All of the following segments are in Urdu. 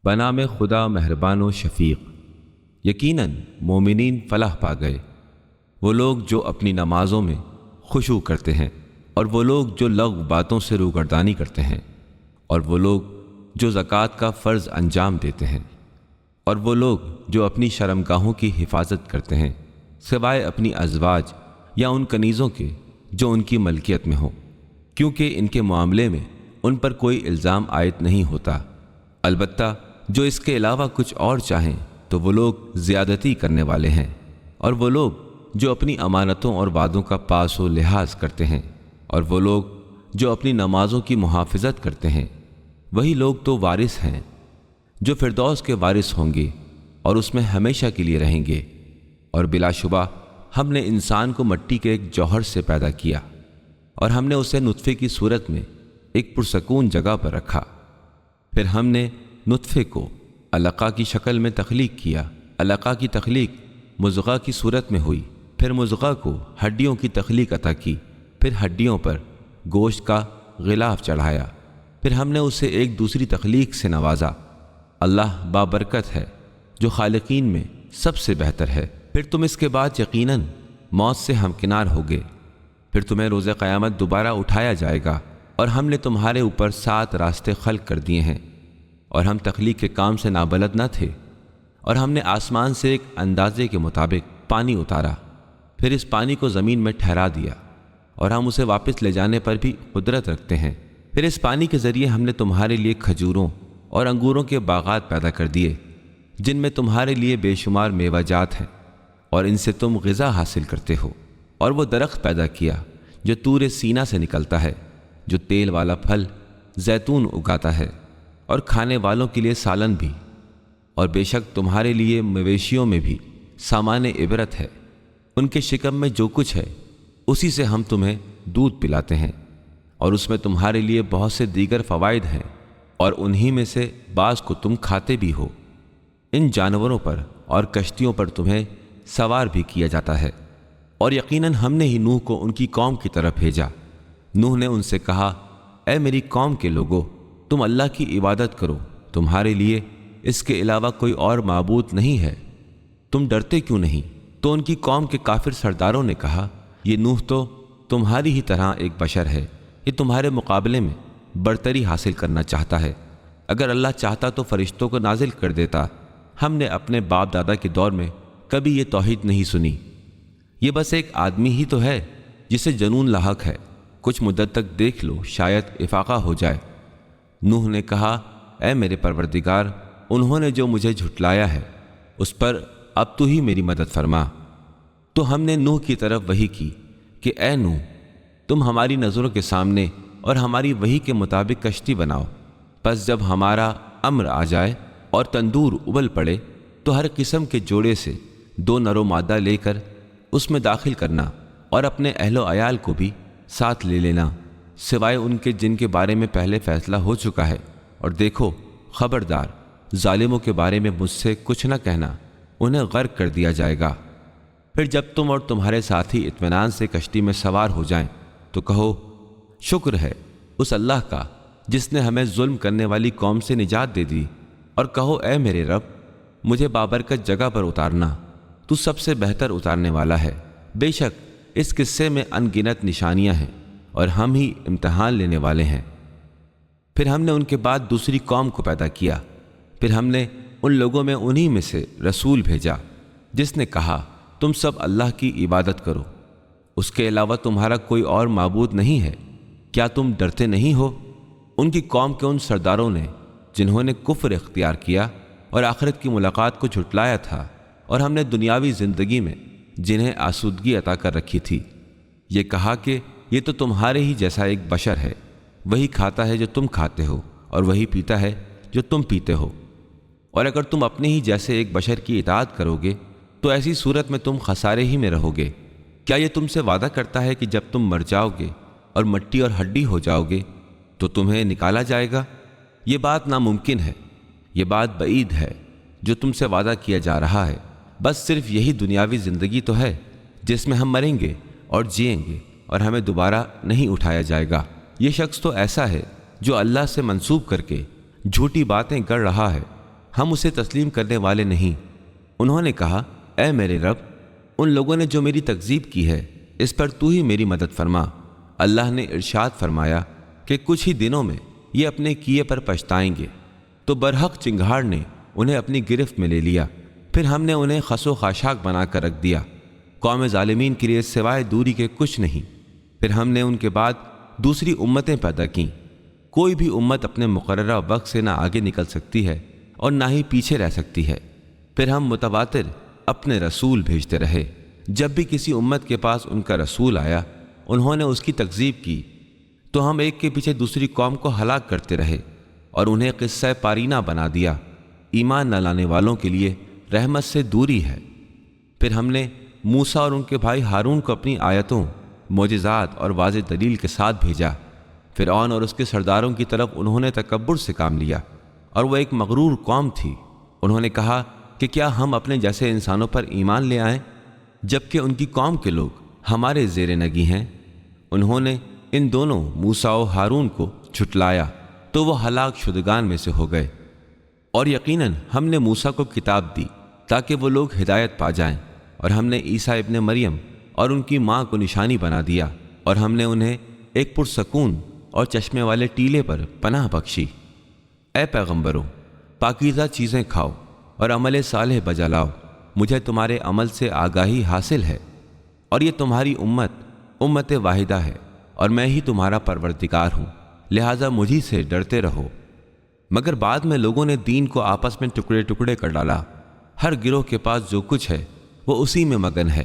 بنام خدا مہربان و شفیق۔ یقیناً مومنین فلاح پا گئے، وہ لوگ جو اپنی نمازوں میں خشوع کرتے ہیں، اور وہ لوگ جو لغو باتوں سے روگردانی کرتے ہیں، اور وہ لوگ جو زکوٰۃ کا فرض انجام دیتے ہیں، اور وہ لوگ جو اپنی شرمگاہوں کی حفاظت کرتے ہیں سوائے اپنی ازواج یا ان کنیزوں کے جو ان کی ملکیت میں ہوں، کیونکہ ان کے معاملے میں ان پر کوئی الزام عائد نہیں ہوتا۔ البتہ جو اس کے علاوہ کچھ اور چاہیں تو وہ لوگ زیادتی کرنے والے ہیں، اور وہ لوگ جو اپنی امانتوں اور وعدوں کا پاس و لحاظ کرتے ہیں، اور وہ لوگ جو اپنی نمازوں کی محافظت کرتے ہیں، وہی لوگ تو وارث ہیں جو فردوس کے وارث ہوں گے اور اس میں ہمیشہ کے لیے رہیں گے۔ اور بلا شبہ ہم نے انسان کو مٹی کے ایک جوہر سے پیدا کیا، اور ہم نے اسے نطفے کی صورت میں ایک پرسکون جگہ پر رکھا، پھر ہم نے نطفے کو علقہ کی شکل میں تخلیق کیا، علقہ کی تخلیق مضغہ کی صورت میں ہوئی، پھر مضغہ کو ہڈیوں کی تخلیق عطا کی، پھر ہڈیوں پر گوشت کا غلاف چڑھایا، پھر ہم نے اسے ایک دوسری تخلیق سے نوازا۔ اللہ بابرکت ہے جو خالقین میں سب سے بہتر ہے۔ پھر تم اس کے بعد یقیناً موت سے ہمکنار ہوگے، پھر تمہیں روز قیامت دوبارہ اٹھایا جائے گا، اور ہم نے تمہارے اوپر 7 راستے خلق کر دیے ہیں، اور ہم تخلیق کے کام سے نابلد نہ تھے، اور ہم نے آسمان سے ایک اندازے کے مطابق پانی اتارا، پھر اس پانی کو زمین میں ٹھہرا دیا، اور ہم اسے واپس لے جانے پر بھی قدرت رکھتے ہیں۔ پھر اس پانی کے ذریعے ہم نے تمہارے لیے کھجوروں اور انگوروں کے باغات پیدا کر دیے، جن میں تمہارے لیے بے شمار میوہ جات ہیں، اور ان سے تم غذا حاصل کرتے ہو۔ اور وہ درخت پیدا کیا جو طور سینا سے نکلتا ہے، جو تیل والا پھل زیتون اگاتا ہے، اور کھانے والوں کے لیے سالن بھی، اور بے شک تمہارے لیے مویشیوں میں بھی سامان عبرت ہے۔ ان کے شکم میں جو کچھ ہے اسی سے ہم تمہیں دودھ پلاتے ہیں، اور اس میں تمہارے لیے بہت سے دیگر فوائد ہیں، اور انہی میں سے بعض کو تم کھاتے بھی ہو۔ ان جانوروں پر اور کشتیوں پر تمہیں سوار بھی کیا جاتا ہے۔ اور یقیناً ہم نے ہی نوح کو ان کی قوم کی طرف بھیجا۔ نوح نے ان سے کہا، اے میری قوم کے لوگو، تم اللہ کی عبادت کرو، تمہارے لیے اس کے علاوہ کوئی اور معبود نہیں ہے، تم ڈرتے کیوں نہیں؟ تو ان کی قوم کے کافر سرداروں نے کہا، یہ نوح تو تمہاری ہی طرح ایک بشر ہے، یہ تمہارے مقابلے میں برتری حاصل کرنا چاہتا ہے۔ اگر اللہ چاہتا تو فرشتوں کو نازل کر دیتا، ہم نے اپنے باپ دادا کے دور میں کبھی یہ توحید نہیں سنی۔ یہ بس ایک آدمی ہی تو ہے جسے جنون لاحق ہے، کچھ مدت تک دیکھ لو، شاید افاقہ ہو جائے۔ نوح نے کہا، اے میرے پروردگار، انہوں نے جو مجھے جھٹلایا ہے اس پر اب تو ہی میری مدد فرما۔ تو ہم نے نوح کی طرف وحی کی کہ اے نوح، تم ہماری نظروں کے سامنے اور ہماری وحی کے مطابق کشتی بناؤ، پس جب ہمارا امر آ جائے اور تندور ابل پڑے تو ہر قسم کے جوڑے سے 2 نر و مادہ لے کر اس میں داخل کرنا، اور اپنے اہل و عیال کو بھی ساتھ لے لینا، سوائے ان کے جن کے بارے میں پہلے فیصلہ ہو چکا ہے۔ اور دیکھو، خبردار، ظالموں کے بارے میں مجھ سے کچھ نہ کہنا، انہیں غرق کر دیا جائے گا۔ پھر جب تم اور تمہارے ساتھی اطمینان سے کشتی میں سوار ہو جائیں تو کہو، شکر ہے اس اللہ کا جس نے ہمیں ظلم کرنے والی قوم سے نجات دے دی، اور کہو، اے میرے رب، مجھے بابرکت جگہ پر اتارنا، تو سب سے بہتر اتارنے والا ہے۔ بے شک اس قصے میں ان گنت نشانیاں ہیں، اور ہم ہی امتحان لینے والے ہیں۔ پھر ہم نے ان کے بعد دوسری قوم کو پیدا کیا، پھر ہم نے ان لوگوں میں انہی میں سے رسول بھیجا جس نے کہا، تم سب اللہ کی عبادت کرو، اس کے علاوہ تمہارا کوئی اور معبود نہیں ہے، کیا تم ڈرتے نہیں ہو؟ ان کی قوم کے ان سرداروں نے جنہوں نے کفر اختیار کیا اور آخرت کی ملاقات کو جھٹلایا تھا، اور ہم نے دنیاوی زندگی میں جنہیں آسودگی عطا کر رکھی تھی، یہ کہا کہ یہ تو تمہارے ہی جیسا ایک بشر ہے، وہی کھاتا ہے جو تم کھاتے ہو، اور وہی پیتا ہے جو تم پیتے ہو، اور اگر تم اپنے ہی جیسے ایک بشر کی اطاعت کرو گے تو ایسی صورت میں تم خسارے ہی میں رہو گے۔ کیا یہ تم سے وعدہ کرتا ہے کہ جب تم مر جاؤ گے اور مٹی اور ہڈی ہو جاؤ گے تو تمہیں نکالا جائے گا؟ یہ بات ناممکن ہے، یہ بات بعید ہے جو تم سے وعدہ کیا جا رہا ہے۔ بس صرف یہی دنیاوی زندگی تو ہے جس میں ہم مریں گے اور جئیں گے، اور ہمیں دوبارہ نہیں اٹھایا جائے گا۔ یہ شخص تو ایسا ہے جو اللہ سے منسوب کر کے جھوٹی باتیں گڑھ رہا ہے، ہم اسے تسلیم کرنے والے نہیں۔ انہوں نے کہا، اے میرے رب، ان لوگوں نے جو میری تکذیب کی ہے اس پر تو ہی میری مدد فرما۔ اللہ نے ارشاد فرمایا کہ کچھ ہی دنوں میں یہ اپنے کیے پر پچھتائیں گے۔ تو برحق چنگھاڑ نے انہیں اپنی گرفت میں لے لیا، پھر ہم نے انہیں خس و خاشاک بنا کر رکھ دیا۔ قوم ظالمین کے لیے سوائے دوری کے کچھ نہیں۔ پھر ہم نے ان کے بعد دوسری امتیں پیدا کیں۔ کوئی بھی امت اپنے مقررہ وقت سے نہ آگے نکل سکتی ہے اور نہ ہی پیچھے رہ سکتی ہے۔ پھر ہم متواتر اپنے رسول بھیجتے رہے۔ جب بھی کسی امت کے پاس ان کا رسول آیا، انہوں نے اس کی تکذیب کی، تو ہم ایک کے پیچھے دوسری قوم کو ہلاک کرتے رہے اور انہیں قصہ پارینہ بنا دیا۔ ایمان نہ لانے والوں کے لیے رحمت سے دوری ہے۔ پھر ہم نے موسیٰ اور ان کے بھائی ہارون کو اپنی آیتوں، معجزات اور واضح دلیل کے ساتھ بھیجا۔ فرعون اور اس کے سرداروں کی طرف انہوں نے تکبر سے کام لیا، اور وہ ایک مغرور قوم تھی۔ انہوں نے کہا کہ کیا ہم اپنے جیسے انسانوں پر ایمان لے آئیں جبکہ ان کی قوم کے لوگ ہمارے زیر نگی ہیں۔ انہوں نے ان دونوں موسیٰ و ہارون کو جھٹلایا تو وہ ہلاک شدگان میں سے ہو گئے۔ اور یقیناً ہم نے موسیٰ کو کتاب دی تاکہ وہ لوگ ہدایت پا جائیں، اور ہم نے عیسیٰ ابن مریم اور ان کی ماں کو نشانی بنا دیا، اور ہم نے انہیں ایک پرسکون اور چشمے والے ٹیلے پر پناہ بخشی۔ اے پیغمبروں، پاکیزہ چیزیں کھاؤ اور عمل صالح بجا لاؤ، مجھے تمہارے عمل سے آگاہی حاصل ہے، اور یہ تمہاری امت واحدہ ہے، اور میں ہی تمہارا پروردگار ہوں، لہٰذا مجھی سے ڈرتے رہو۔ مگر بعد میں لوگوں نے دین کو آپس میں ٹکڑے ٹکڑے کر ڈالا۔ ہر گروہ کے پاس جو کچھ ہے وہ اسی میں مگن ہے۔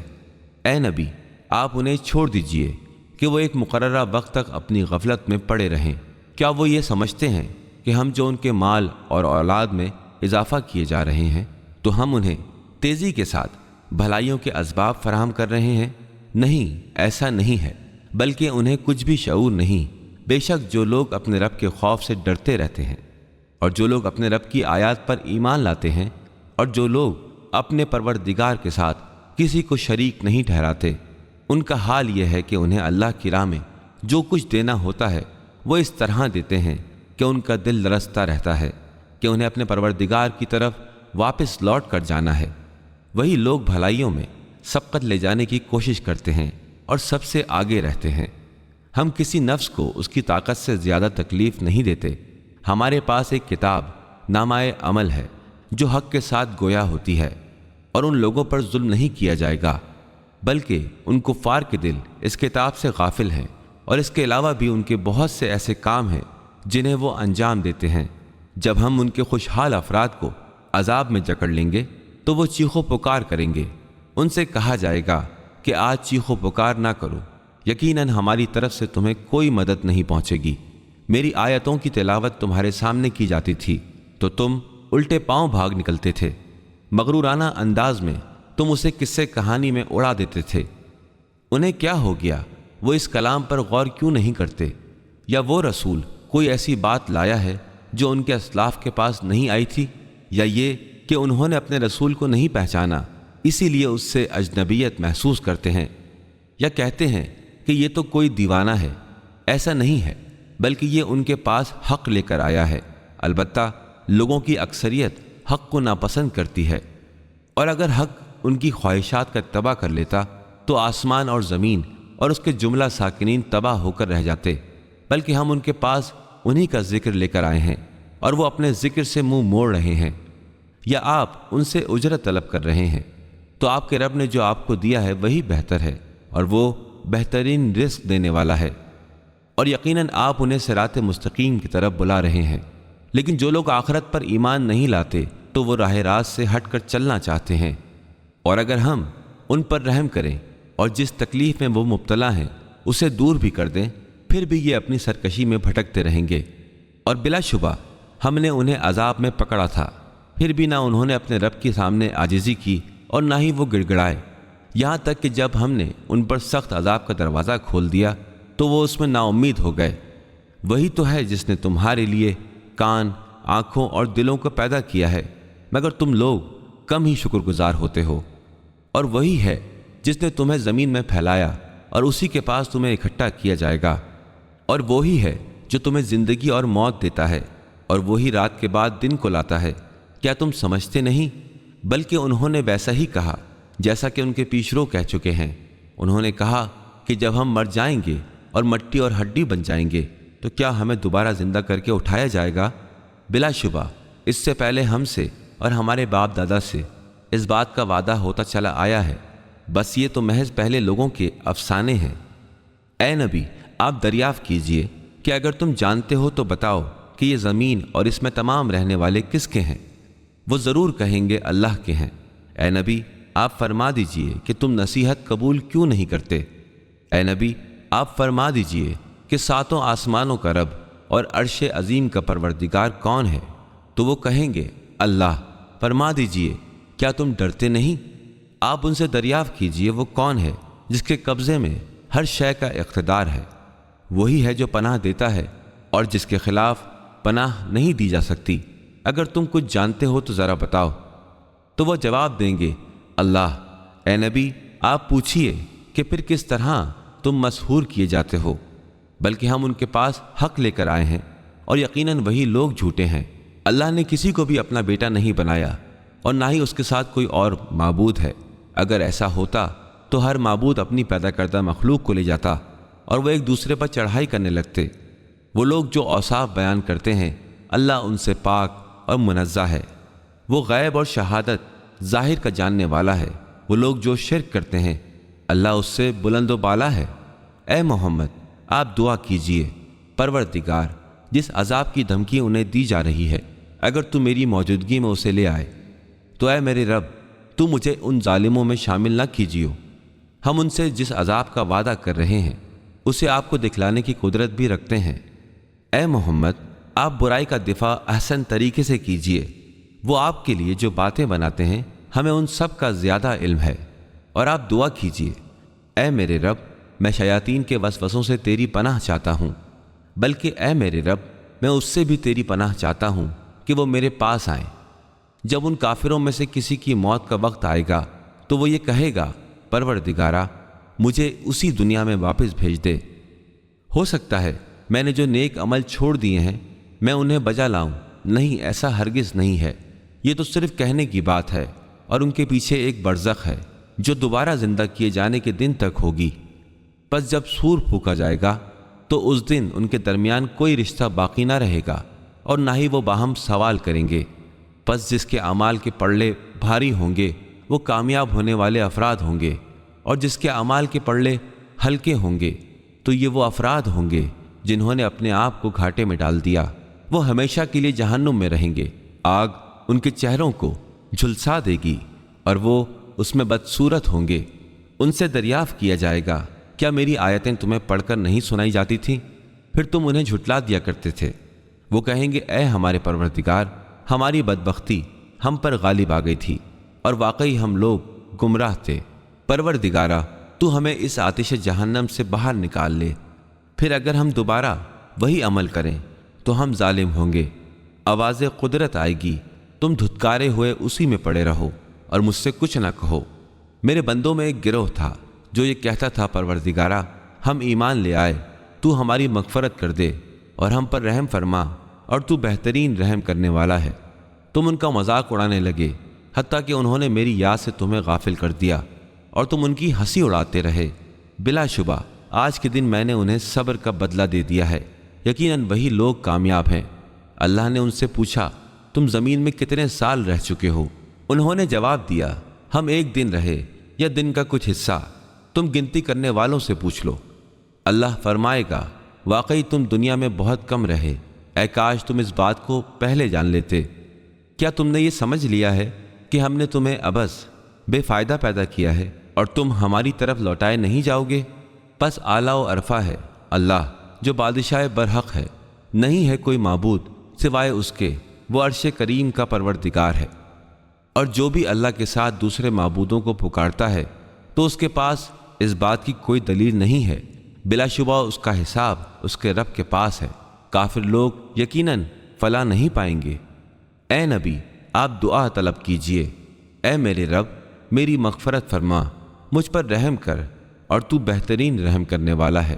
اے نبی، آپ انہیں چھوڑ دیجئے کہ وہ ایک مقررہ وقت تک اپنی غفلت میں پڑے رہیں۔ کیا وہ یہ سمجھتے ہیں کہ ہم جو ان کے مال اور اولاد میں اضافہ کیے جا رہے ہیں تو ہم انہیں تیزی کے ساتھ بھلائیوں کے اسباب فراہم کر رہے ہیں؟ نہیں، ایسا نہیں ہے، بلکہ انہیں کچھ بھی شعور نہیں۔ بے شک جو لوگ اپنے رب کے خوف سے ڈرتے رہتے ہیں، اور جو لوگ اپنے رب کی آیات پر ایمان لاتے ہیں، اور جو لوگ اپنے پروردگار کے ساتھ کسی کو شریک نہیں ٹھہراتے، ان کا حال یہ ہے کہ انہیں اللہ کی راہ میں جو کچھ دینا ہوتا ہے وہ اس طرح دیتے ہیں کہ ان کا دل لرزتا رہتا ہے کہ انہیں اپنے پروردگار کی طرف واپس لوٹ کر جانا ہے۔ وہی لوگ بھلائیوں میں سبقت لے جانے کی کوشش کرتے ہیں اور سب سے آگے رہتے ہیں۔ ہم کسی نفس کو اس کی طاقت سے زیادہ تکلیف نہیں دیتے۔ ہمارے پاس ایک کتاب نامہ عمل ہے جو حق کے ساتھ گویا ہوتی ہے، اور ان لوگوں پر ظلم نہیں کیا جائے گا، بلکہ ان کفار کے دل اس کتاب سے غافل ہیں، اور اس کے علاوہ بھی ان کے بہت سے ایسے کام ہیں جنہیں وہ انجام دیتے ہیں۔ جب ہم ان کے خوشحال افراد کو عذاب میں جکڑ لیں گے تو وہ چیخ و پکار کریں گے۔ ان سے کہا جائے گا کہ آج چیخ و پکار نہ کرو، یقیناً ہماری طرف سے تمہیں کوئی مدد نہیں پہنچے گی۔ میری آیتوں کی تلاوت تمہارے سامنے کی جاتی تھی تو تم الٹے پاؤں بھاگ نکلتے تھے، مغرورانہ انداز میں تم اسے قصے کہانی میں اڑا دیتے تھے۔ انہیں کیا ہو گیا؟ وہ اس کلام پر غور کیوں نہیں کرتے؟ یا وہ رسول کوئی ایسی بات لایا ہے جو ان کے اسلاف کے پاس نہیں آئی تھی؟ یا یہ کہ انہوں نے اپنے رسول کو نہیں پہچانا اسی لیے اس سے اجنبیت محسوس کرتے ہیں؟ یا کہتے ہیں کہ یہ تو کوئی دیوانہ ہے؟ ایسا نہیں ہے، بلکہ یہ ان کے پاس حق لے کر آیا ہے۔ البتہ لوگوں کی اکثریت حق کو ناپسند کرتی ہے، اور اگر حق ان کی خواہشات کا تباہ کر لیتا تو آسمان اور زمین اور اس کے جملہ ساکنین تباہ ہو کر رہ جاتے، بلکہ ہم ان کے پاس انہی کا ذکر لے کر آئے ہیں اور وہ اپنے ذکر سے منہ موڑ رہے ہیں، یا آپ ان سے اجرت طلب کر رہے ہیں۔ تو آپ کے رب نے جو آپ کو دیا ہے وہی بہتر ہے، اور وہ بہترین رزق دینے والا ہے، اور یقیناً آپ انہیں صراط مستقیم کی طرف بلا رہے ہیں۔ لیکن جو لوگ آخرت پر ایمان نہیں لاتے تو وہ راہ راست سے ہٹ کر چلنا چاہتے ہیں، اور اگر ہم ان پر رحم کریں اور جس تکلیف میں وہ مبتلا ہیں اسے دور بھی کر دیں، پھر بھی یہ اپنی سرکشی میں بھٹکتے رہیں گے، اور بلا شبہ ہم نے انہیں عذاب میں پکڑا تھا، پھر بھی نہ انہوں نے اپنے رب کے سامنے عاجزی کی اور نہ ہی وہ گڑ گڑائے، یہاں تک کہ جب ہم نے ان پر سخت عذاب کا دروازہ کھول دیا تو وہ اس میں نا امید ہو گئے۔ وہی تو ہے جس نے تمہارے لیے کان، آنکھوں اور دلوں کو پیدا کیا ہے، مگر تم لوگ کم ہی شکر گزار ہوتے ہو۔ اور وہی ہے جس نے تمہیں زمین میں پھیلایا اور اسی کے پاس تمہیں اکٹھا کیا جائے گا، اور وہی ہے جو تمہیں زندگی اور موت دیتا ہے، اور وہی رات کے بعد دن کو لاتا ہے، کیا تم سمجھتے نہیں؟ بلکہ انہوں نے ویسا ہی کہا جیسا کہ ان کے پیشرو کہہ چکے ہیں۔ انہوں نے کہا کہ جب ہم مر جائیں گے اور مٹی اور ہڈی بن جائیں گے تو کیا ہمیں دوبارہ زندہ کر کے اٹھایا جائے گا؟ بلا شبہ اس سے پہلے ہم سے اور ہمارے باپ دادا سے اس بات کا وعدہ ہوتا چلا آیا ہے، بس یہ تو محض پہلے لوگوں کے افسانے ہیں۔ اے نبی، آپ دریافت کیجئے کہ اگر تم جانتے ہو تو بتاؤ کہ یہ زمین اور اس میں تمام رہنے والے کس کے ہیں؟ وہ ضرور کہیں گے اللہ کے ہیں۔ اے نبی، آپ فرما دیجئے کہ تم نصیحت قبول کیوں نہیں کرتے؟ اے نبی، آپ فرما دیجئے کہ ساتوں آسمانوں کا رب اور عرش عظیم کا پروردگار کون ہے؟ تو وہ کہیں گے اللہ۔ فرما دیجئے کیا تم ڈرتے نہیں؟ آپ ان سے دریافت کیجئے وہ کون ہے جس کے قبضے میں ہر شے کا اقتدار ہے؟ وہی ہے جو پناہ دیتا ہے اور جس کے خلاف پناہ نہیں دی جا سکتی۔ اگر تم کچھ جانتے ہو تو ذرا بتاؤ۔ تو وہ جواب دیں گے اللہ۔ اے نبی، آپ پوچھئے کہ پھر کس طرح تم مسحور کیے جاتے ہو؟ بلکہ ہم ان کے پاس حق لے کر آئے ہیں اور یقیناً وہی لوگ جھوٹے ہیں۔ اللہ نے کسی کو بھی اپنا بیٹا نہیں بنایا اور نہ ہی اس کے ساتھ کوئی اور معبود ہے۔ اگر ایسا ہوتا تو ہر معبود اپنی پیدا کردہ مخلوق کو لے جاتا اور وہ ایک دوسرے پر چڑھائی کرنے لگتے۔ وہ لوگ جو اوصاف بیان کرتے ہیں اللہ ان سے پاک اور منزہ ہے۔ وہ غیب اور شہادت ظاہر کا جاننے والا ہے۔ وہ لوگ جو شرک کرتے ہیں اللہ اس سے بلند و بالا ہے۔ اے محمد، آپ دعا کیجئے پروردگار جس عذاب کی دھمکی انہیں دی جا رہی ہے اگر تو میری موجودگی میں اسے لے آئے تو اے میرے رب تو مجھے ان ظالموں میں شامل نہ کیجیو۔ ہم ان سے جس عذاب کا وعدہ کر رہے ہیں اسے آپ کو دکھلانے کی قدرت بھی رکھتے ہیں۔ اے محمد، آپ برائی کا دفاع احسن طریقے سے کیجیے۔ وہ آپ کے لیے جو باتیں بناتے ہیں ہمیں ان سب کا زیادہ علم ہے۔ اور آپ دعا کیجیے اے میرے رب میں شیاطین کے وسوسوں سے تیری پناہ چاہتا ہوں، بلکہ اے میرے رب میں اس سے بھی تیری پناہ چاہتا ہوں کہ وہ میرے پاس آئیں۔ جب ان کافروں میں سے کسی کی موت کا وقت آئے گا تو وہ یہ کہے گا پروردگارا مجھے اسی دنیا میں واپس بھیج دے۔ ہو سکتا ہے میں نے جو نیک عمل چھوڑ دیے ہیں میں انہیں بجا لاؤں۔ نہیں، ایسا ہرگز نہیں ہے۔ یہ تو صرف کہنے کی بات ہے اور ان کے پیچھے ایک برزخ ہے جو دوبارہ زندہ کیے جانے کے دن تک ہوگی۔ پس جب سور پھونکا جائے گا تو اس دن ان کے درمیان کوئی رشتہ باقی نہ رہے گا اور نہ ہی وہ باہم سوال کریں گے۔ پس جس کے اعمال کے پلڑے بھاری ہوں گے وہ کامیاب ہونے والے افراد ہوں گے، اور جس کے اعمال کے پلڑے ہلکے ہوں گے تو یہ وہ افراد ہوں گے جنہوں نے اپنے آپ کو گھاٹے میں ڈال دیا۔ وہ ہمیشہ کے لیے جہنم میں رہیں گے۔ آگ ان کے چہروں کو جھلسا دے گی اور وہ اس میں بدصورت ہوں گے۔ ان سے دریافت کیا جائے گا کیا میری آیتیں تمہیں پڑھ کر نہیں سنائی جاتی تھیں؟ پھر تم انہیں جھٹلا دیا کرتے تھے۔ وہ کہیں گے اے ہمارے پروردگار، ہماری بدبختی ہم پر غالب آ گئی تھی اور واقعی ہم لوگ گمراہ تھے۔ پروردگارا تو ہمیں اس آتش جہنم سے باہر نکال لے، پھر اگر ہم دوبارہ وہی عمل کریں تو ہم ظالم ہوں گے۔ آواز قدرت آئے گی، تم دھتکارے ہوئے اسی میں پڑے رہو اور مجھ سے کچھ نہ کہو۔ میرے بندوں میں ایک گروہ تھا جو یہ کہتا تھا پروردگارا ہم ایمان لے آئے، تو ہماری مغفرت کر دے اور ہم پر رحم فرما، اور تو بہترین رحم کرنے والا ہے۔ تم ان کا مذاق اڑانے لگے حتیٰ کہ انہوں نے میری یاد سے تمہیں غافل کر دیا اور تم ان کی ہنسی اڑاتے رہے۔ بلا شبہ آج کے دن میں نے انہیں صبر کا بدلہ دے دیا ہے، یقیناً وہی لوگ کامیاب ہیں۔ اللہ نے ان سے پوچھا تم زمین میں کتنے سال رہ چکے ہو؟ انہوں نے جواب دیا ہم ایک دن رہے یا دن کا کچھ حصہ، تم گنتی کرنے والوں سے پوچھ لو۔ اللہ فرمائے گا واقعی تم دنیا میں بہت کم رہے، اے کاش تم اس بات کو پہلے جان لیتے۔ کیا تم نے یہ سمجھ لیا ہے کہ ہم نے تمہیں عبث بے فائدہ پیدا کیا ہے اور تم ہماری طرف لوٹائے نہیں جاؤ گے؟ پس اعلیٰ و عرفہ ہے اللہ جو بادشاہ برحق ہے، نہیں ہے کوئی معبود سوائے اس کے، وہ عرش کریم کا پروردگار ہے۔ اور جو بھی اللہ کے ساتھ دوسرے معبودوں کو پکارتا ہے تو اس کے پاس اس بات کی کوئی دلیل نہیں ہے، بلا شبہ اس کا حساب اس کے رب کے پاس ہے۔ کافر لوگ یقیناً فلاح نہیں پائیں گے۔ اے نبی، آپ دعا طلب کیجئے اے میرے رب میری مغفرت فرما، مجھ پر رحم کر، اور تو بہترین رحم کرنے والا ہے۔